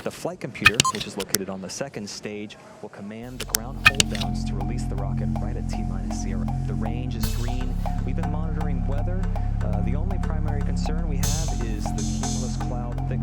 The flight computer, which is located on the second stage, will command the ground hold-downs to release the rocket right at T-0. The range is green. We've been monitoring weather. The only primary concern we have is the cumulus cloud thick